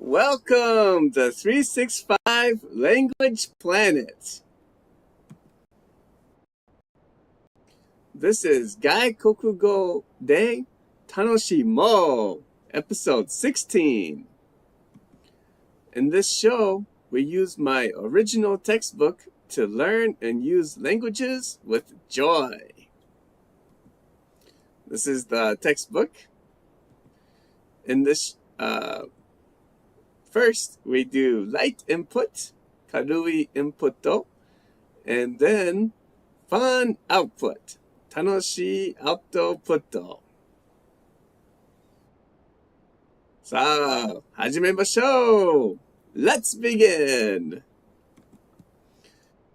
Welcome to 365 Language Planet. This is 外国語で楽しもう Episode 16. In this show, we use my original textbook to learn and use languages with joy. This is the textbook. In this first, we do light input, 軽いインプット, and then fun output, 楽しいアウトプット. さあ、始めましょう! Let's begin!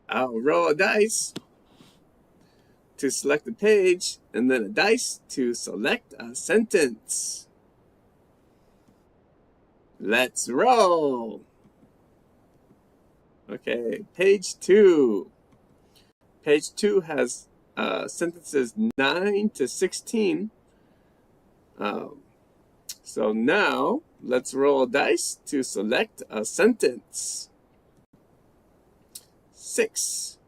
I'll roll a dice to select a page, and then a dice to select a sentence. Let's roll! Okay, page 2. Page 2 has sentences 9 to 16. So now, let's roll a dice to select a sentence. 6.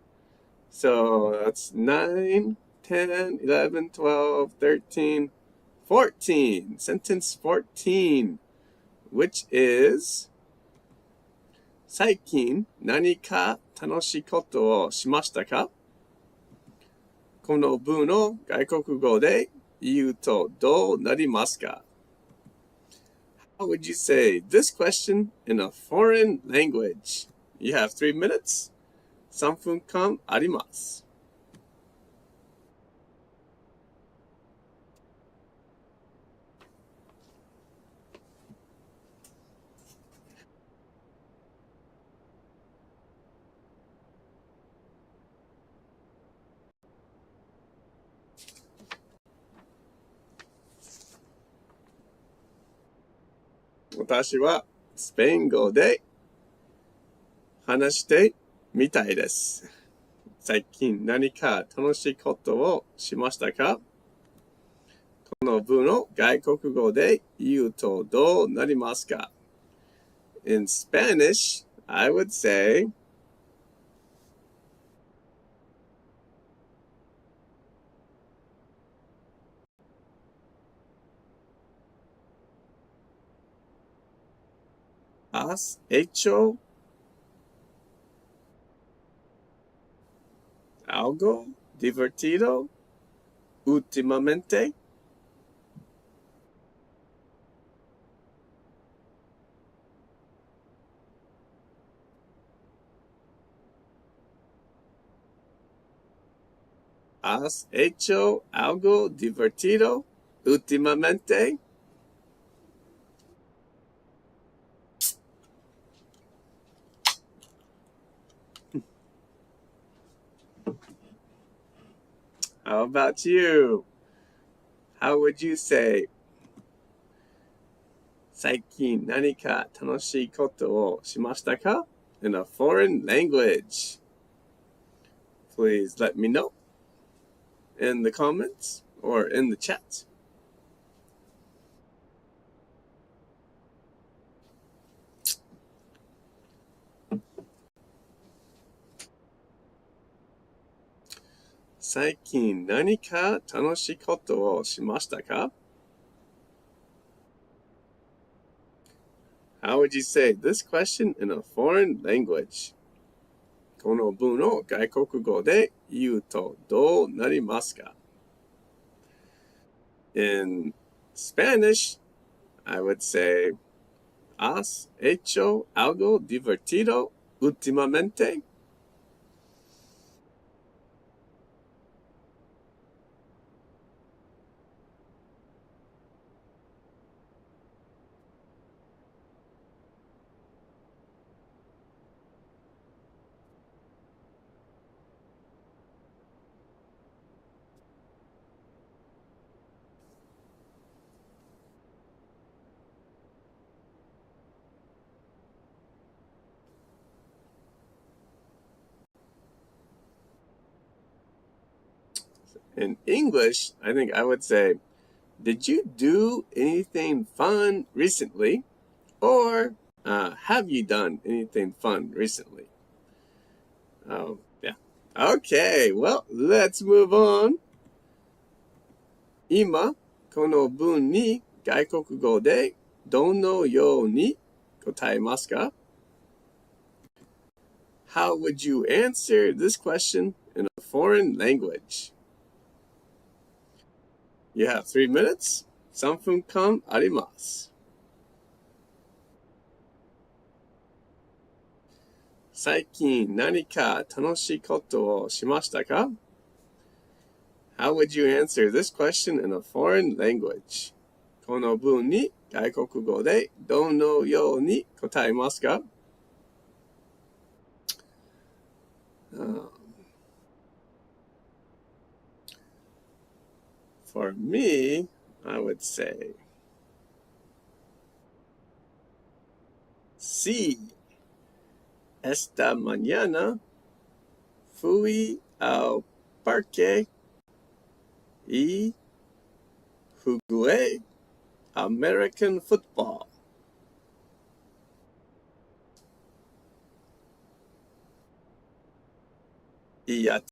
So that's 9, 10, 11, 12, 13, 14. Sentence 14, which is 最近何か楽しいことをしましたか？この文を外国語で言うとどうなりますか？ How would you say this question in a foreign language? You have 3 minutes. 3分間あります。私はスペイン語で話してみたいです。最近何か楽しいことをしましたか？この文を外国語で言うとどうなりますか？ In Spanish, I would say, ¿Has hecho algo divertido últimamente? ¿Has hecho algo divertido últimamente? How about you? How would you say, 最近何か楽しいことをしましたか? In a foreign language. Please let me know in the comments or in the chat. "最近何か楽しいことをしましたか? How would you say this question in a foreign language? この文を外国語で言うとどうなりますか? In Spanish, I would say, ¿Has hecho algo divertido últimamente?" In English, I think I would say, "Did you do anything fun recently?" Or, have you done anything fun recently? Yeah. Okay, well, let's move on. 今、この文に外国語でどのように答えますか? How would you answer this question in a foreign language? You have 3 minutes. 3分間あります。最近何か楽しいことをしましたか? How would you answer this question in a foreign language? この文に外国語でどのように答えますか? For me, I would say, Sí, esta mañana fui al parque y jugué American football. ¿Y a ti?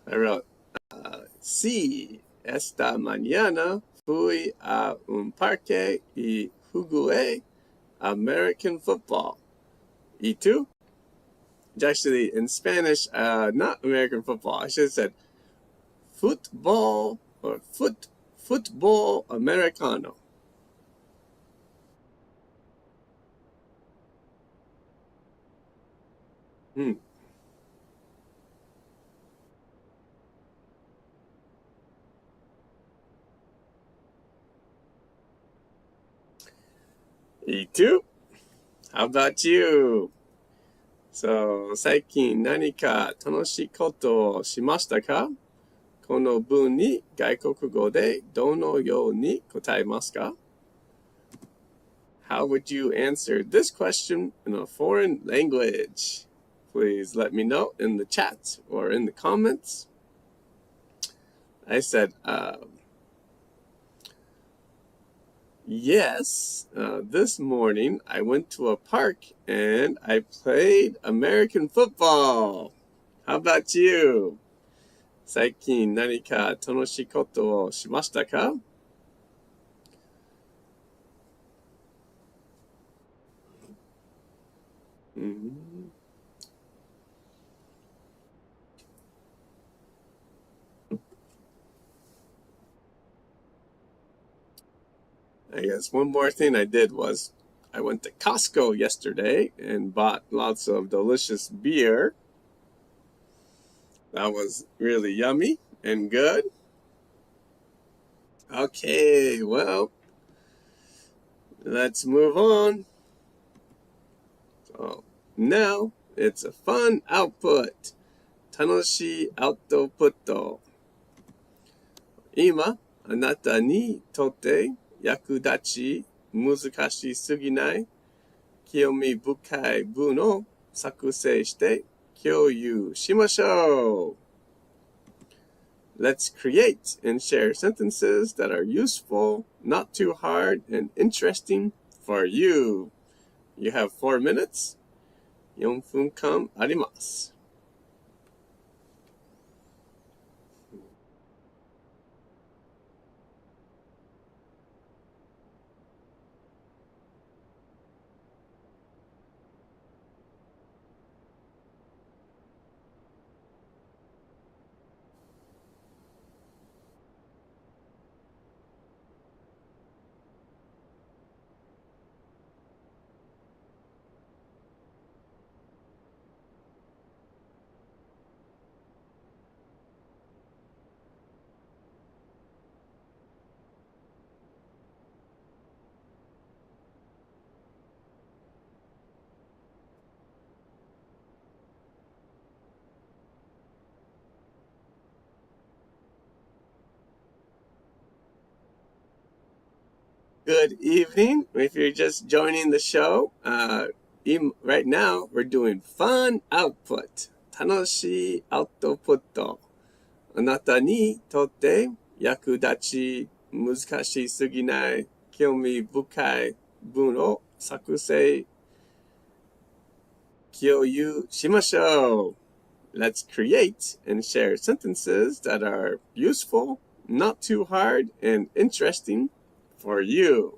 I wrote, Sí, esta mañana fui a un parque y jugué American football. ¿Y tú? Actually, in Spanish, not American football. I should have said football or football americano. ¿Y tú? How about you? So, 最近何か楽しいことをしましたか? この文に外国語でどのように答えますか? How would you answer this question in a foreign language? Please let me know in the chat or in the comments. I said, yes, this morning I went to a park and I played American football. How about you? 最近何か楽しいことをしましたか? I guess one more thing I did was I went to Costco yesterday and bought lots of delicious beer. That was really yummy and good. Okay, well, let's move on. So now it's a fun output. 楽しいアウトプット。今、あなたにとって役立ち難しすぎない興味深い文を作成して共有しましょう。Let's create and share sentences that are useful, not too hard, and interesting for you. You have 4 minutes. 4分間あります。Good evening. If you're just joining the show, right now we're doing fun output. 楽しいアウトプット。あなたにとって役立ち、難しすぎない、興味深い文を作成、共有しましょう。Let's create and share sentences that are useful, not too hard, and interesting for you.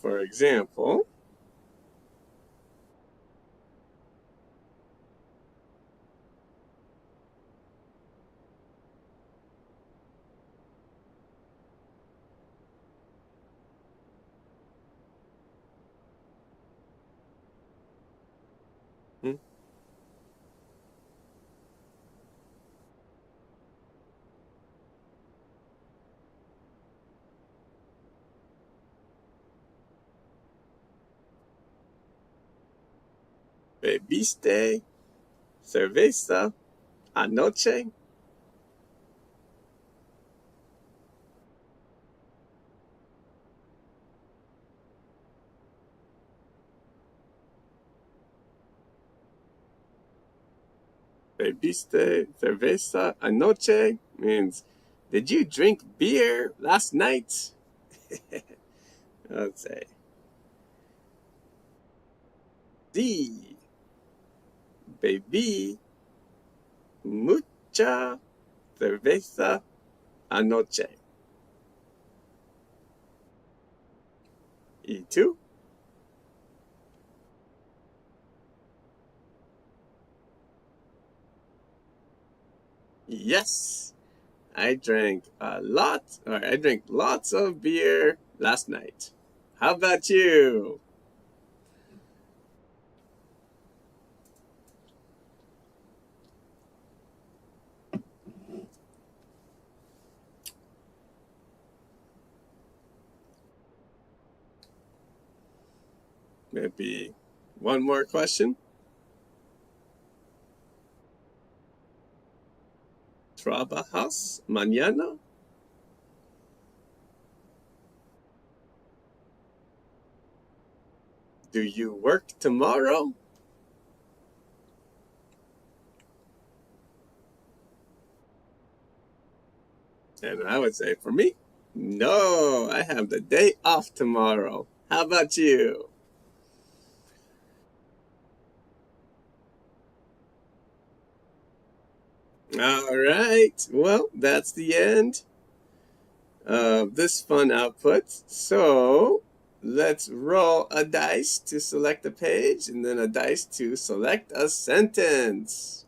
For example, bebiste cerveza anoche? Bebiste cerveza anoche means, did you drink beer last night? Let's say, sí, bebí mucha cerveza anoche. ¿Y tú? Yes, I drank lots of beer last night. How about you? Maybe one more question. ¿Trabajas mañana? Do you work tomorrow? And I would say for me, no, I have the day off tomorrow. How about you? All right. Well, that's the end of this fun output. So let's roll a dice to select a page and then a dice to select a sentence.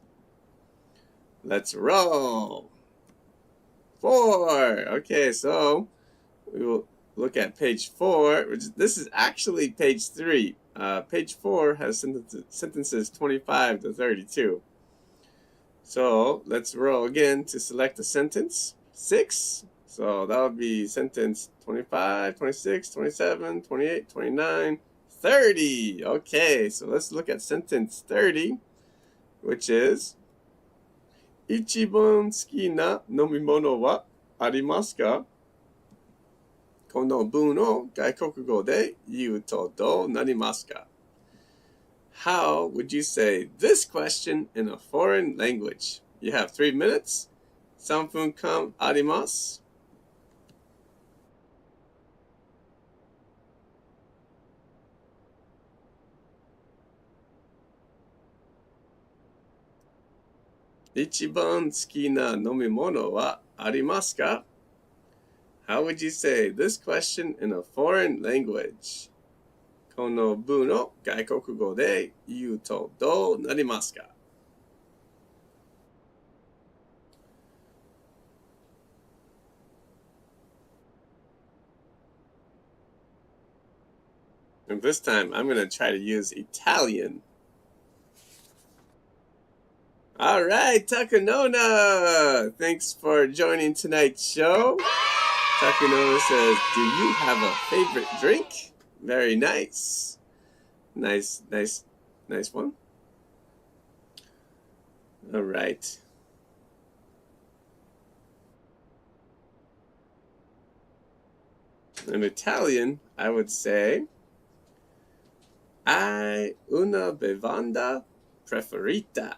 Let's roll. 4. Okay, so we will look at page 4. This is actually page 3. Page 4 has sentences 25 to 32. So let's roll again to select a sentence. 6. So that would be sentence 25, 26, 27, 28, 29, 30. Okay, so let's look at sentence 30, which is 一番好きな飲み物はありますか？この文を外国語で言うとどうなりますか？ How would you say this question in a foreign language? You have 3 minutes. 3分間あります。一番好きな飲み物はありますか? How would you say this question in a foreign language? この文を外国語で言うとどうなりますか? And this time I'm going to try to use Italian. All right, Takanona! Thanks for joining tonight's show. Takunoda says, do you have a favorite drink? Very nice. Nice one. All right. In Italian, I would say, hai una bevanda preferita.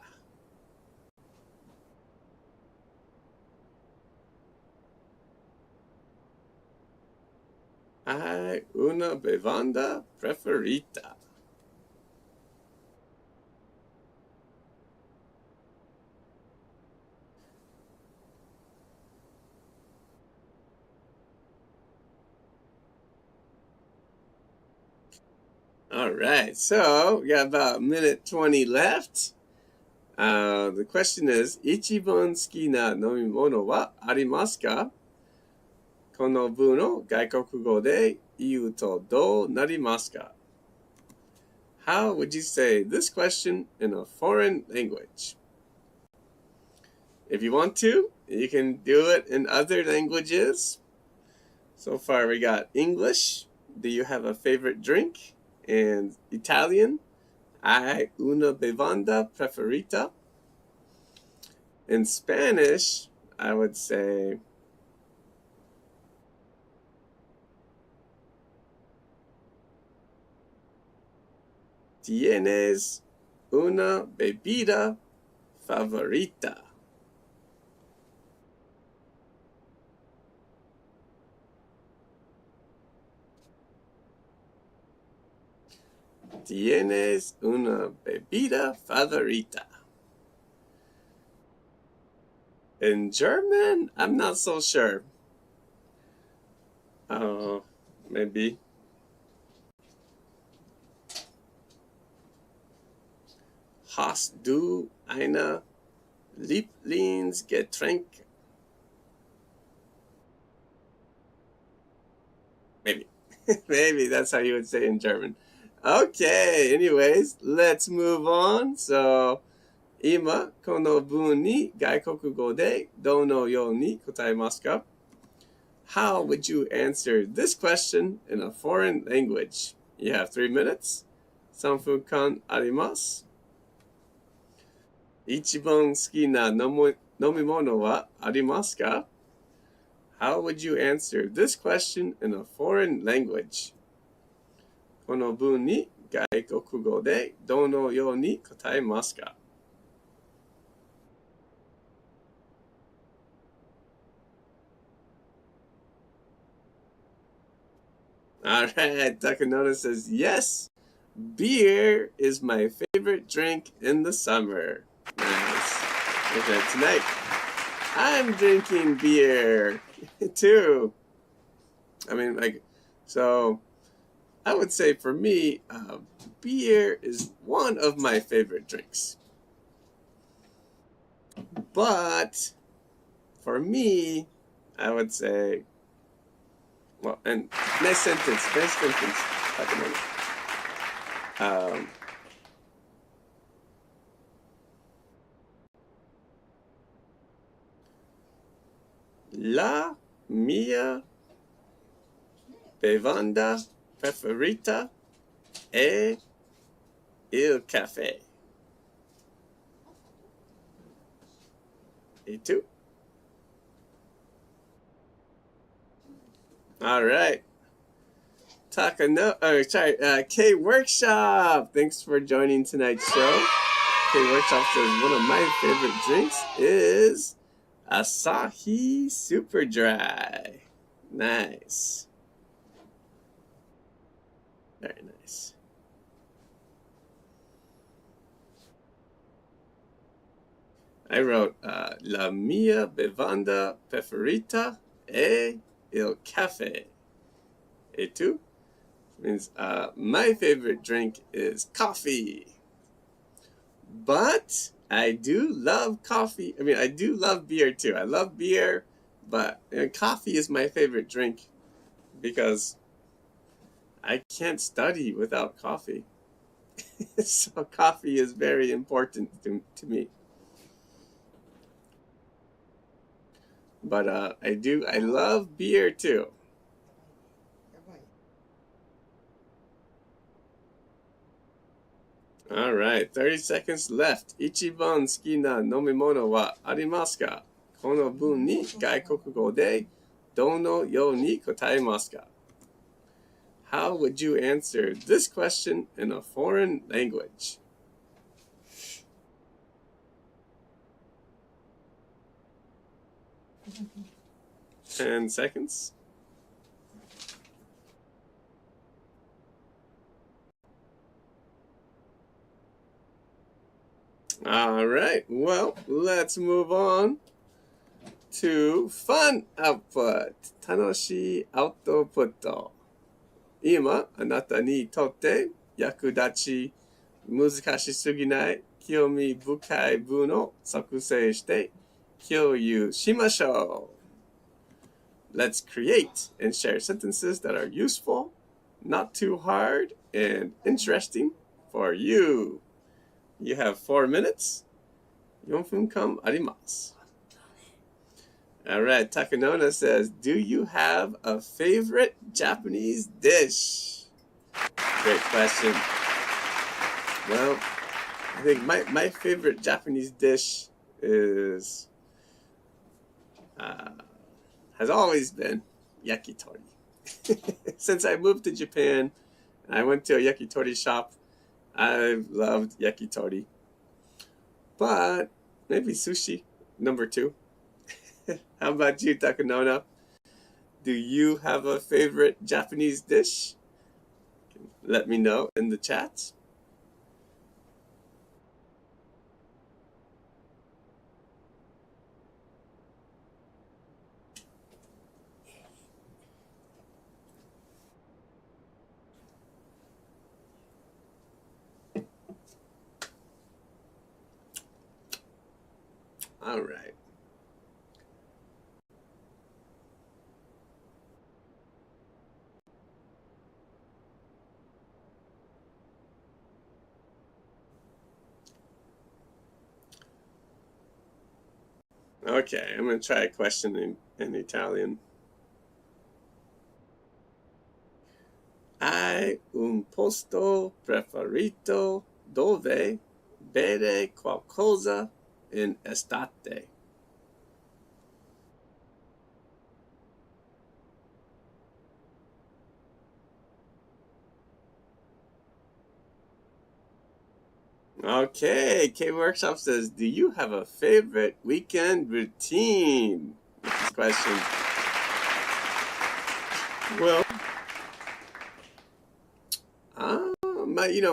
Hai una bevanda preferita. All right, so we got about a minute 20 left. The question is, 一番好きな飲み物はありますか？この文を外国語で言うとどうなりますか？ How would you say this question in a foreign language? If you want to, you can do it in other languages. So far we got English. Do you have a favorite drink? And Italian. Hai una bevanda preferita. In Spanish, I would say, ¿tienes una bebida favorita? ¿Tienes una bebida favorita? In German, I'm not so sure. Maybe. Hast du eine Lieblingsgetränk? Maybe. Maybe that's how you would say in German. Okay, anyways, let's move on. So, 今この文に外国語でどのように答えますか？ How would you answer this question in a foreign language? You have 3 minutes. 3分間あります。一番好きな飲み物はありますか？ How would you answer this question in a foreign language? この文に外国語でどのように答えますか？ All right, Takanona says, yes, beer is my favorite drink in the summer. Nice. Okay, tonight, I'm drinking beer too. I mean, so I would say for me, beer is one of my favorite drinks. But for me, I would say, well, and nice sentence. La mia bevanda preferita è il caffè. E tu? All right. K Workshop. Thanks for joining tonight's show. K Workshop says one of my favorite drinks is Asahi Super Dry. Nice. Very nice. I wrote La mia bevanda preferita è il caffè. E tu? Means my favorite drink is coffee. But I do love coffee. I mean, I do love beer too. I love beer, but coffee is my favorite drink because I can't study without coffee. So coffee is very important to me. but I love beer too. All right, 30 seconds left. 一番好きな飲み物はありますか？この文に外国語でどのように答えますか？ How would you answer this question in a foreign language? 10 seconds. All right, well, let's move on to fun output. 楽しいアウトプット。今、あなたにとって役立ち、難しすぎない、興味深い文を作成して共有しましょう。Let's create and share sentences that are useful, not too hard, and interesting for you. You have 4 minutes. 4分間あります。All right, Takanona says, do you have a favorite Japanese dish? Great question. Well, I think my favorite Japanese dish is, has always been yakitori. Since I moved to Japan and I went to a yakitori shop, I've loved yakitori. But maybe sushi, number 2. How about you, Takanona? Do you have a favorite Japanese dish? Let me know in the chat. All right. Okay, I'm going to try a question in Italian. Hai un posto preferito dove bere qualcosa in estate? Okay, K Workshop says, do you have a favorite weekend routine? Next question. Well,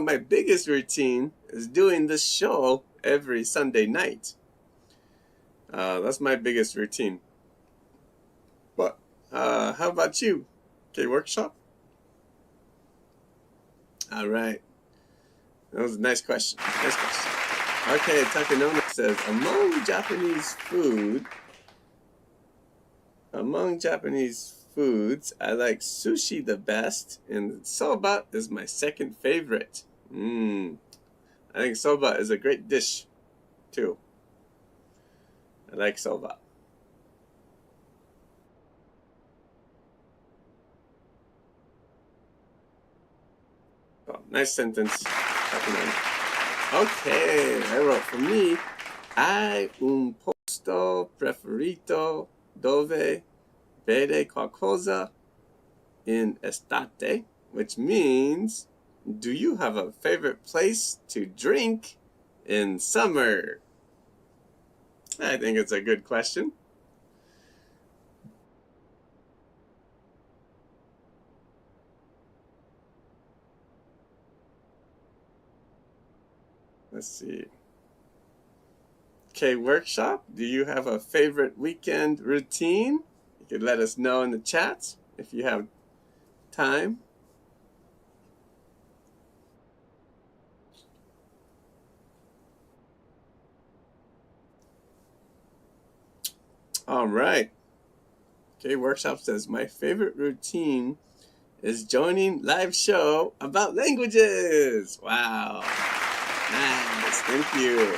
my biggest routine is doing this show every Sunday night. That's my biggest routine. But how about you, K Workshop? All right. That was a nice question. Nice question. Okay, Takanona says, among Japanese foods, I like sushi the best, and soba is my second favorite. I think soba is a great dish, too. I like soba. Oh, nice sentence. Okay, I wrote for me, hai un posto preferito dove bere qualcosa in estate, which means, do you have a favorite place to drink in summer? I think it's a good question. Let's see. Okay, Workshop, do you have a favorite weekend routine? You could let us know in the chat if you have time. All right. Okay, Workshop says, my favorite routine is joining live show about languages. Wow. Nice. Thank you.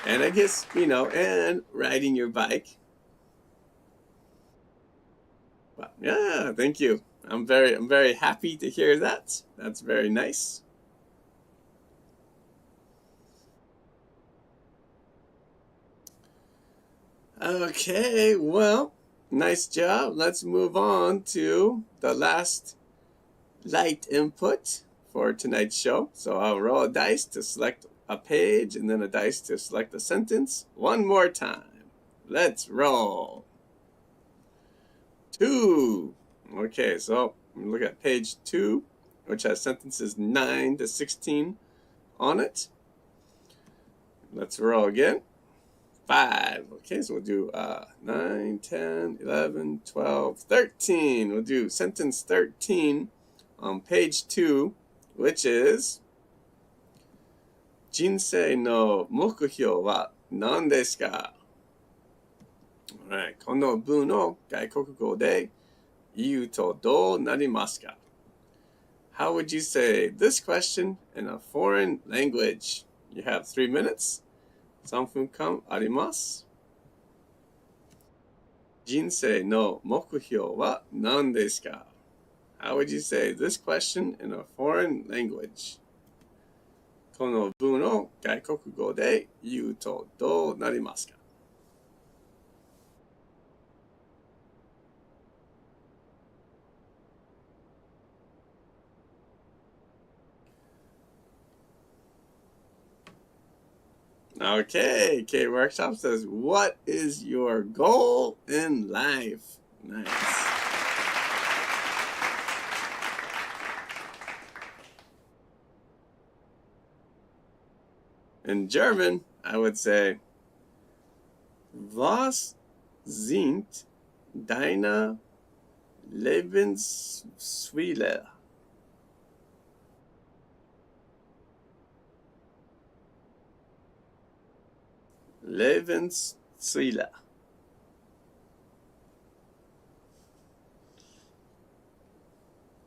And I guess, and riding your bike. Yeah, thank you. I'm very happy to hear that. That's very nice. Okay, well, nice job. Let's move on to the last light input for tonight's show. So I'll roll a dice to select a page and then a dice to select a sentence. One more time. Let's roll. 2. Okay, so look at page 2, which has sentences 9 to 16 on it. Let's roll again. 5. Okay, so we'll do 9, 10, 11, 12, 13. We'll do sentence 13 on page 2, which is 人生の目標は何ですか? Alright, この文を外国語で言うとどうなりますか? How would you say this question in a foreign language? You have 3 minutes. 3分間あります。人生の目標は何ですか? How would you say this question in a foreign language? この文を外国語で言うとどうなりますか? Okay, K Workshop says, what is your goal in life? Nice. In German, I would say, was sind deine Lebensziele? Lebensziele.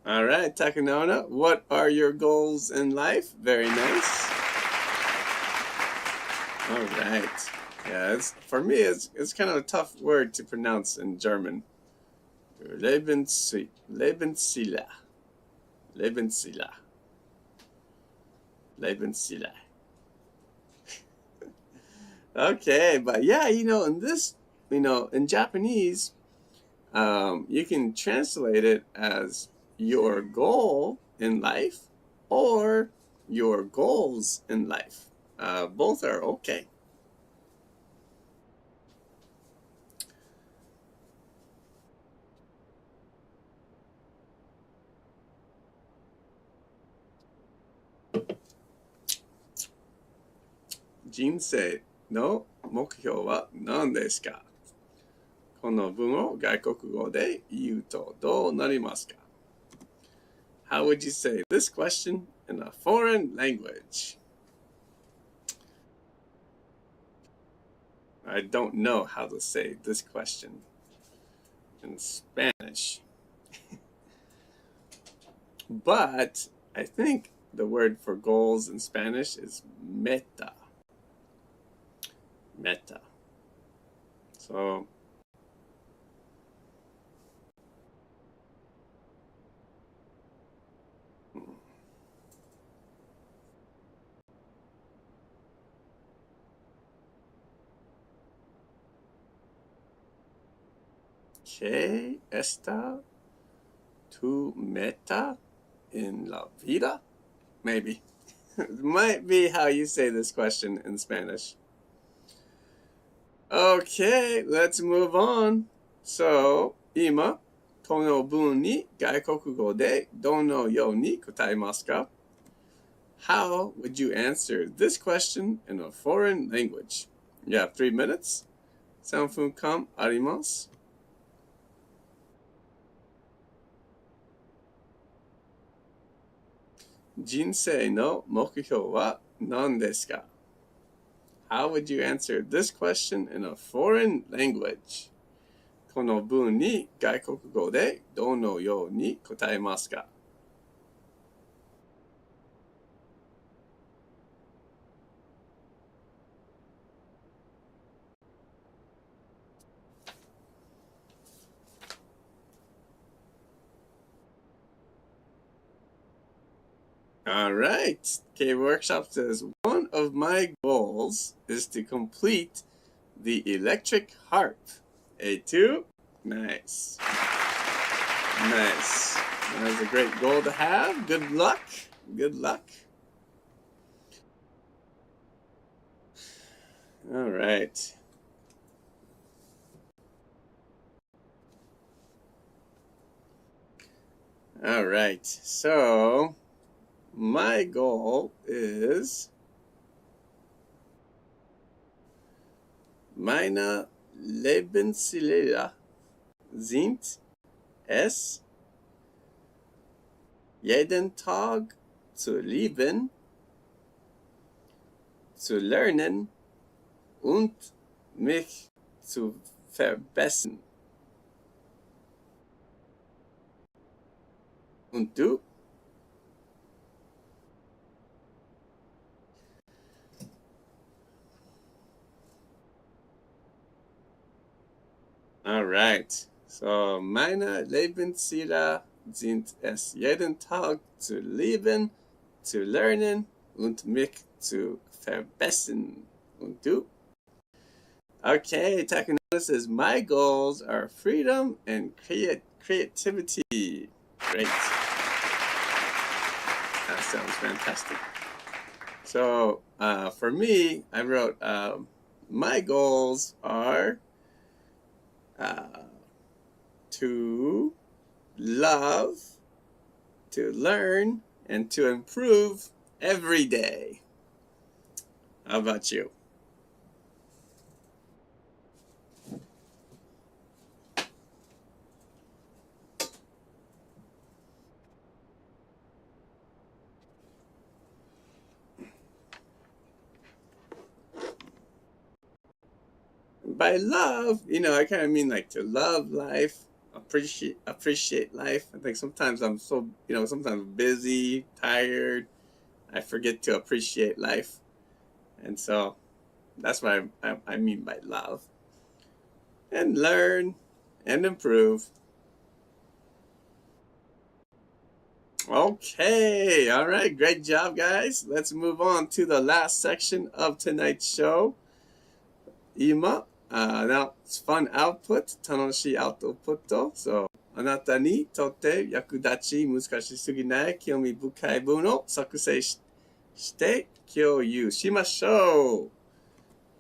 All right, Takanona, what are your goals in life? Very nice. All right. Yeah, for me, it's kind of a tough word to pronounce in German. Lebensziele. Lebensziele. Lebensziele. Okay, but yeah, in Japanese, you can translate it as your goal in life or your goals in life. Both are okay. Jinsei no mokhyou wa nan desu ka? この文を外国語で言うとどうなりますか? How would you say this question in a foreign language? I don't know how to say this question in Spanish. But I think the word for goals in Spanish is meta. Meta. So, ¿qué está tu meta en la vida? Maybe. It might be how you say this question in Spanish. Okay, let's move on. So, 今、この文に外国語でどのように答えますか? How would you answer this question in a foreign language? You have 3 minutes. 3分間あります。人生の目標は何ですか? How would you answer this question in a foreign language? この文に外国語でどのように答えますか? All right. K Workshop says, one of my goals is to complete the electric harp. A2. Nice. Nice. That was a great goal to have. Good luck. Good luck. All right. All right. So my goal is meine Lebensziele sind es, jeden Tag zu lieben, zu lernen und mich zu verbessern. Und du? All right. So meine Lebensziele sind es, jeden Tag zu leben, zu lernen und mich zu verbessern. Und du? Okay, Takanada says, my goals are freedom and creativity. Great. That sounds fantastic. So for me, I wrote, my goals are to love, to learn, and to improve every day. How about you? By love, I kind of mean like to love life, appreciate life. I think sometimes I'm so, sometimes busy, tired, I forget to appreciate life. And so that's what I mean by love. And learn and improve. Okay, all right, great job, guys. Let's move on to the last section of tonight's show. Now it's fun output, 楽しいアウトプット。So あなたにとって役立ち難しすぎない興味深い文を作成して共有しましょう。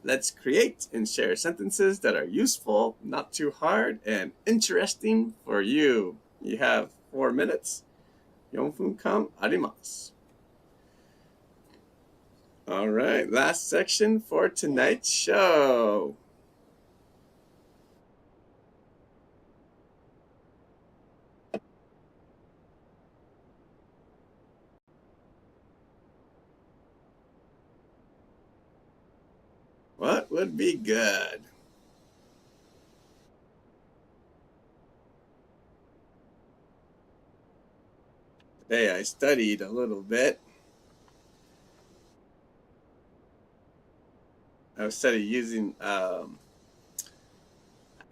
Let's create and share sentences that are useful, not too hard, and interesting for you. You have 4 minutes. 4分間あります。All right, last section for tonight's show. What would be good? Today I studied a little bit. I studied using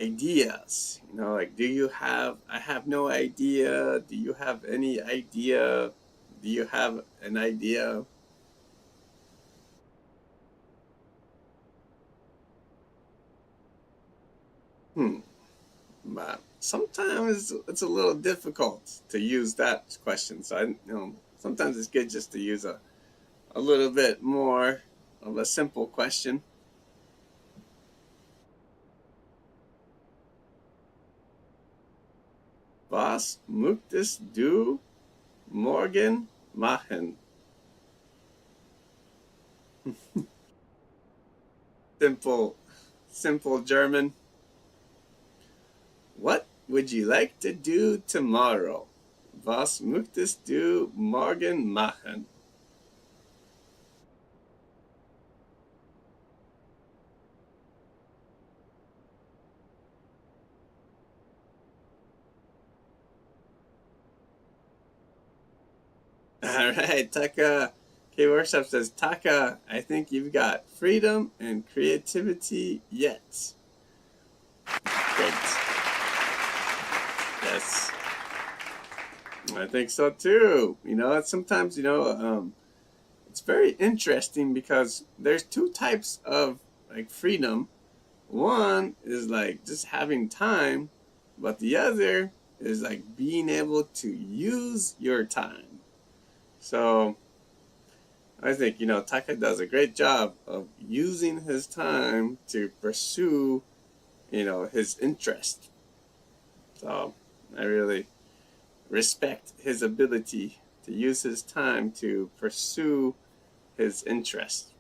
ideas. Like, I have no idea. Do you have any idea? Do you have an idea? But sometimes it's a little difficult to use that question. So sometimes it's good just to use a little bit more of a simple question. Was möchtest du morgen machen? Simple German. What would you like to do tomorrow? Was möchtest du morgen machen? All right, Taka. K Workshop says, Taka, I think you've got freedom and creativity yet. Great. Yes. I think so too. Sometimes, it's very interesting because there's two types of like freedom. One is like just having time, but the other is like being able to use your time. So I think, Taka does a great job of using his time to pursue, his interest. So I really respect his ability to use his time to pursue his interest.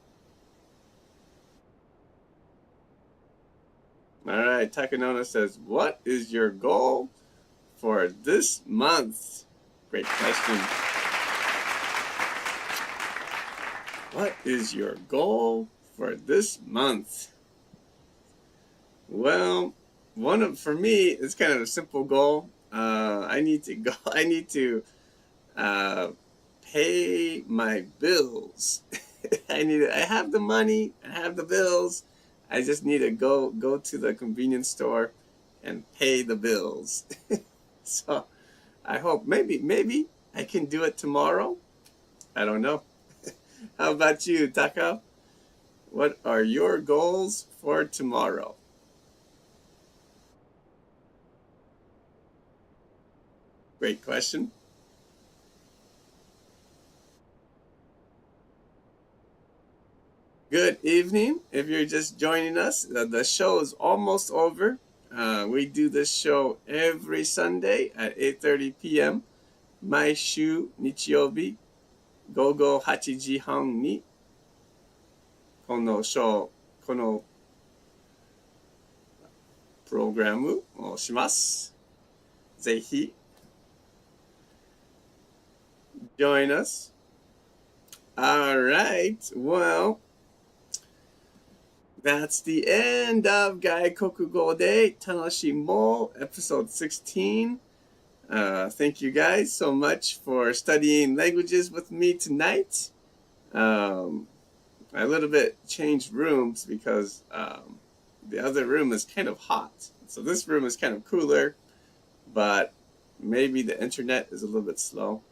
All right, Takanona says, what is your goal for this month? Great question. What is your goal for this month? Well, for me, it's kind of a simple goal. I need to pay my bills. I have the money, I have the bills. I just need to go to the convenience store and pay the bills. So I hope maybe I can do it tomorrow. I don't know. How about you, Taka? What are your goals for tomorrow? Great question. Good evening. If you're just joining us, the show is almost over. We do this show every Sunday at 8:30 p.m. 毎週日曜日午後8時半にこのプログラムをします。ぜひ join us. All right. Well, that's the end of 外国語で楽しもう episode 16. Thank you guys so much for studying languages with me tonight. I a little bit changed rooms because the other room is kind of hot. So this room is kind of cooler, but maybe the internet is a little bit slow.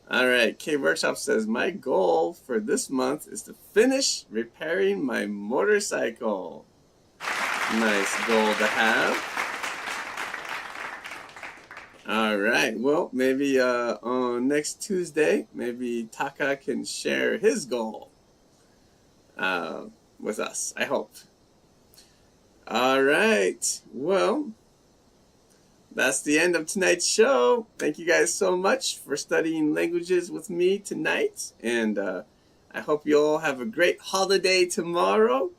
All right, K Workshop says, my goal for this month is to finish repairing my motorcycle. Nice goal to have. All right, well, maybe on next Tuesday, maybe Taka can share his goal with us, I hope. All right, well, that's the end of tonight's show. Thank you guys so much for studying languages with me tonight. And I hope you all have a great holiday tomorrow.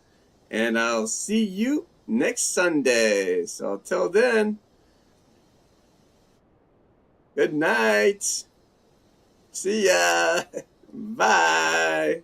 And I'll see you next Sunday. So till then, good night. See ya. Bye.